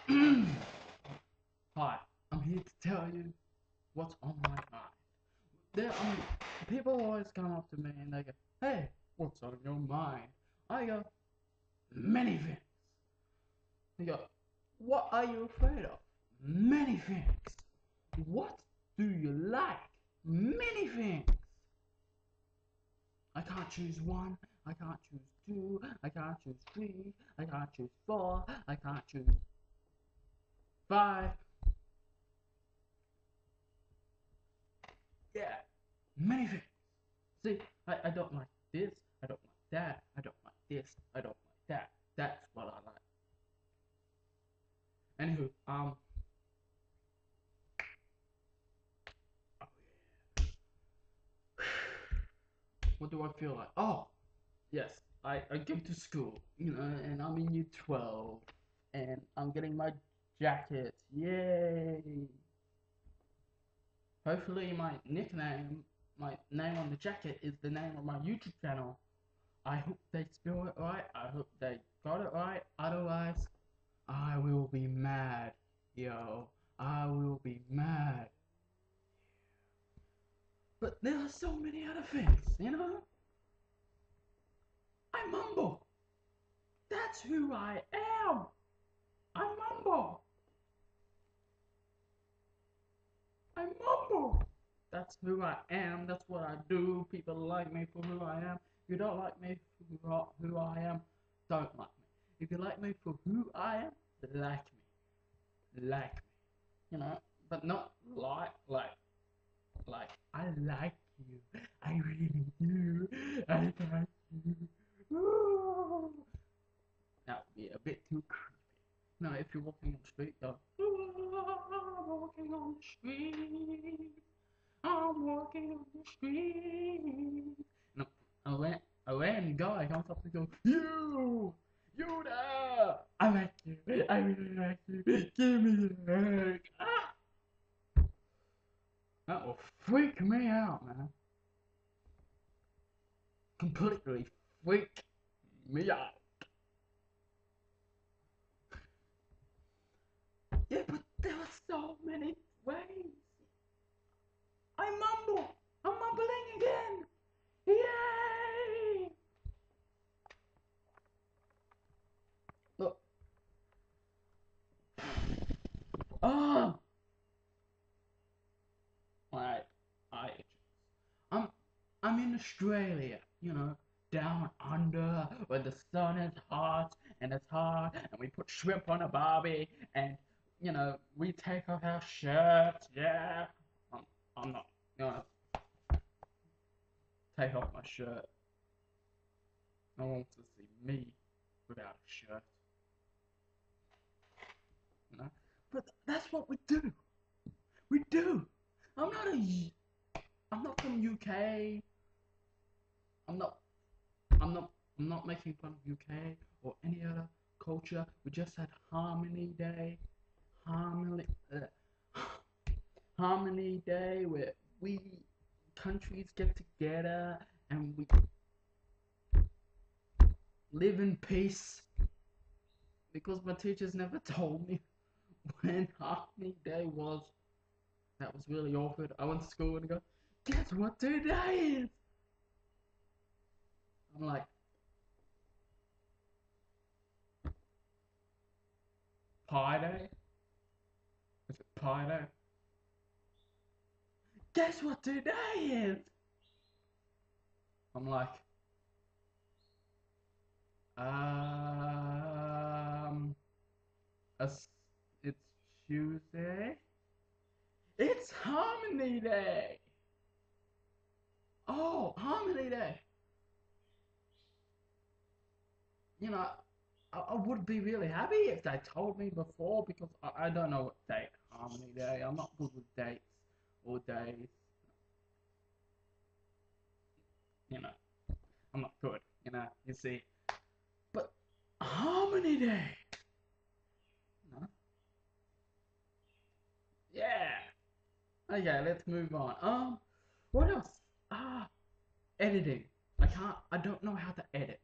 Hi, I'm here to tell you what's on my mind. People always come up to me and they go, "Hey, what's on your mind?" I go, "Many things." They go, "What are you afraid of?" Many things. What do you like? Many things. I can't choose one. I can't choose two. I can't choose three. I can't choose four. I can't choose five. Yeah, many things. See, I don't like this, I don't like that, I don't like this, I don't like that. That's what I like. Anywho, oh yeah. What do I feel like? Oh, yes, I go to school, and I'm in year 12, and I'm getting my jacket. Yay! Hopefully my name on the jacket is the name of my YouTube channel. I hope they spell it right. I hope they got it right. Otherwise, I will be mad, yo. I will be mad. But there are so many other things. I'm Mumble. That's who I am. I'm Mumble. I'm Mumble. That's who I am. That's what I do. People like me for who I am. If you don't like me for who I am, don't like me. If you like me for who I am, like me. Like me. But not like, I like you. I really do. I like you. Ooh. That would be a bit too creepy. Now, if you're walking on the street, go, I'm walking on the street. I'm walking on the street. No, a random guy comes up and goes, You there! I like you. I really like you. Give me a hug. Ah! That will freak me out, man. Completely freak me out. Yeah, but there are so many ways. I mumble. I'm mumbling again. Yay! Look. Oh, my eye. I'm I'm in Australia. Down under where the sun is hot and it's hot, and we put shrimp on a barbie, and we take off our shirts. Yeah. I'm not gonna take off my shirt. No one wants to see me without a shirt. you know. But that's what we do. We do. I'm not a. I'm not from UK. I'm not. I'm not. I'm not making fun of UK or any other culture. We just had Harmony Day. Harmony. Harmony Day where we countries get together and we live in peace. Because my teachers never told me when Harmony Day was. That was really awkward. I went to school and go, guess what today is? I'm like, Pie Day? Is it Pie Day? Guess what today is? I'm like, um, it's Tuesday. It's Harmony Day. Oh, Harmony Day. You know, I would be really happy if they told me before because I don't know what date Harmony Day. I'm not good with dates or days. You know, I'm not good. You see. But Harmony Day. You know? Yeah. Okay, let's move on. What else? Editing. I don't know how to edit.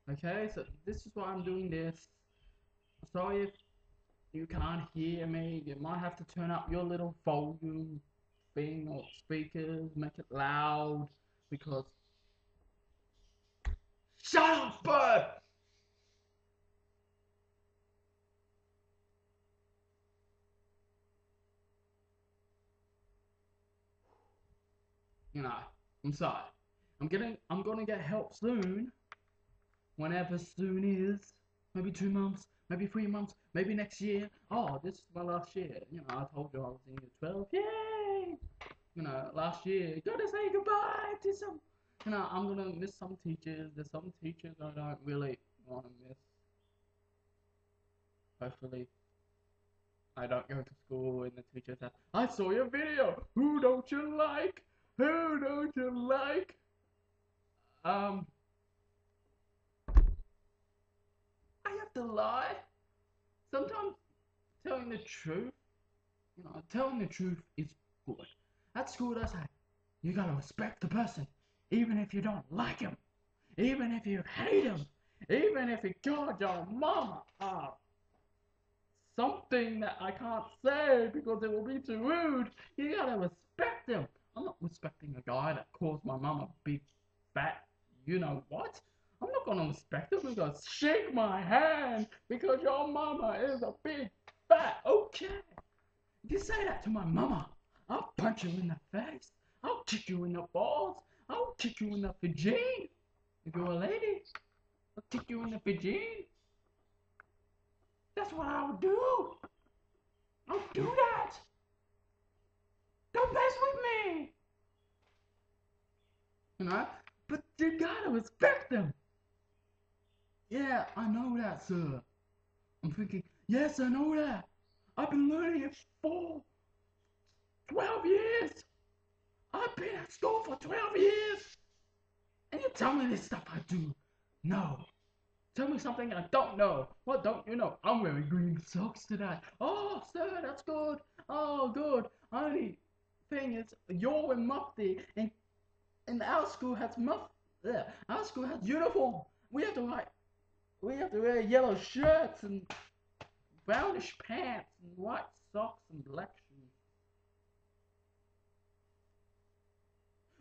Okay, so this is why I'm doing this. Sorry if you can't hear me, you might have to turn up your little volume thing or speakers, make it loud, because... Shut up, bird! You know, I'm sorry. I'm gonna get help soon. Whenever soon is. Maybe 2 months, maybe 3 months, maybe next year. Oh, this is my last year. You know, I told you I was in year 12. Yay! You know, last year, gotta say goodbye to some... You know, I'm gonna miss some teachers. There's some teachers I don't really want to miss. Hopefully, I don't go to school and the teacher says, I saw your video. Who don't you like? Who don't you like? I have to lie. Sometimes telling the truth, you know, telling the truth is good. At school, they say, you gotta respect the person, even if you don't like him, even if you hate him, even if he called your mama. Something that I can't say because it will be too rude. You gotta respect him. I'm not respecting a guy that calls my mum a big fat you know what. I'm not gonna respect him because shake my hand because your mama is a big fat. Okay. If you say that to my mama, I'll punch you in the face. I'll kick you in the balls. I'll kick you in the vagine. If you're a lady, I'll kick you in the vagine. That's what I'll do. I'll do that. Don't mess with me. You know? But you gotta respect them. Yeah, I know that, sir. I'm thinking, yes, I know that. I've been learning it for 12 years. I've been at school for 12 years. And you tell me this stuff I do. No. Tell me something I don't know. What don't you know? I'm wearing green socks today. Oh, sir, that's good. Oh, good. Only thing is, you're in mufti, and our school has our school has uniform. We have to wear yellow shirts and brownish pants and white socks and black shoes.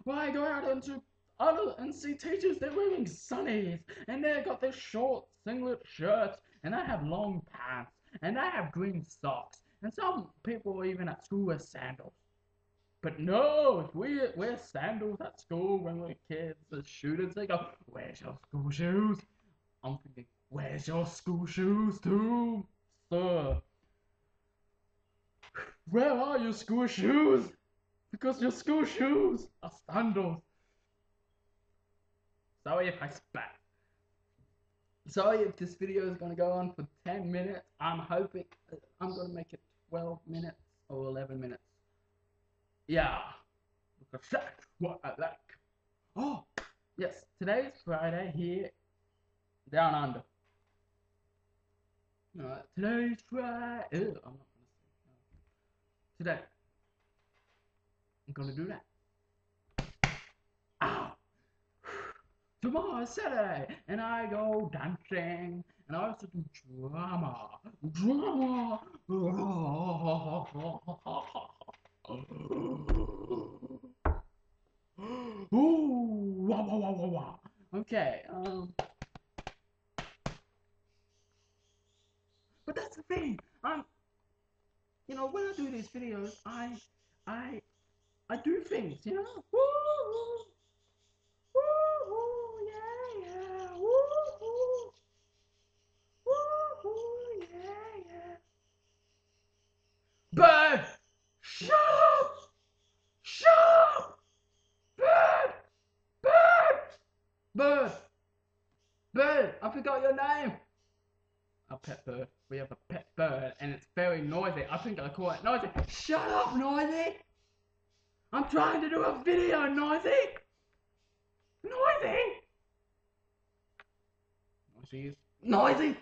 Why go out into and see teachers? They're wearing sunnies and they've got their short singlet shirts and they have long pants and they have green socks and some people even at school wear sandals. But no, if we wear sandals at school when we're kids as students, they go, "Where's your school shoes?" I'm thinking, where's your school shoes too, sir? Where are your school shoes? Because your school shoes are sandals. Sorry if I spat. Sorry if this video is going to go on for 10 minutes. I'm hoping I'm going to make it 12 minutes or 11 minutes. Yeah, because that's what I like. Oh, yes, today's Friday here down under. Today's Friday. Ew, I'm not going to say no. Today, I'm going to do that. Ow! Tomorrow is Saturday, and I go dancing, and I also do drama. Drama! Ooh, wah, wah, wah, wah, wah. Okay, but that's the thing. You know, when I do these videos, I do things, you know? Woo! Woo-hoo, yeah, yeah, woo-hoo, woo-hoo, yeah, yeah. Bird! Shut up! Shut up! Bird! Bird! Bird! Bird! I forgot your name! A pet bird. We have a pet bird, and it's very noisy. I think I call it Noisy. Shut up, Noisy! I'm trying to do a video, Noisy! Noisy! Noisy is... Noisy!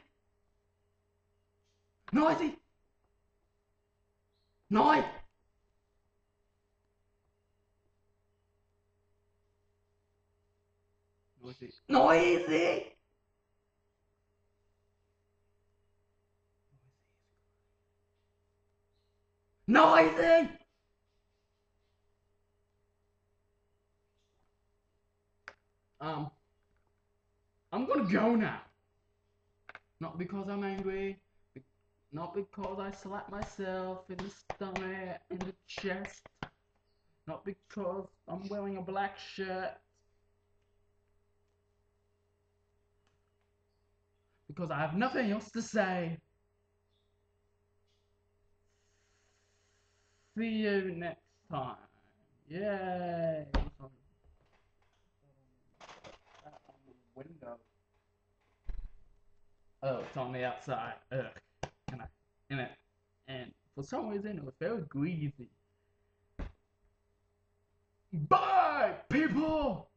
Noisy! Noise! Noisy. Noisy! Noisy! I'm gonna go now. Not because I'm angry, not because I slapped myself in the stomach, in the chest, not because I'm wearing a black shirt, because I have nothing else to say. See you next time. Yay! On the window. Oh, it's on the outside. Ugh. And for some reason it was very greasy. Bye, people!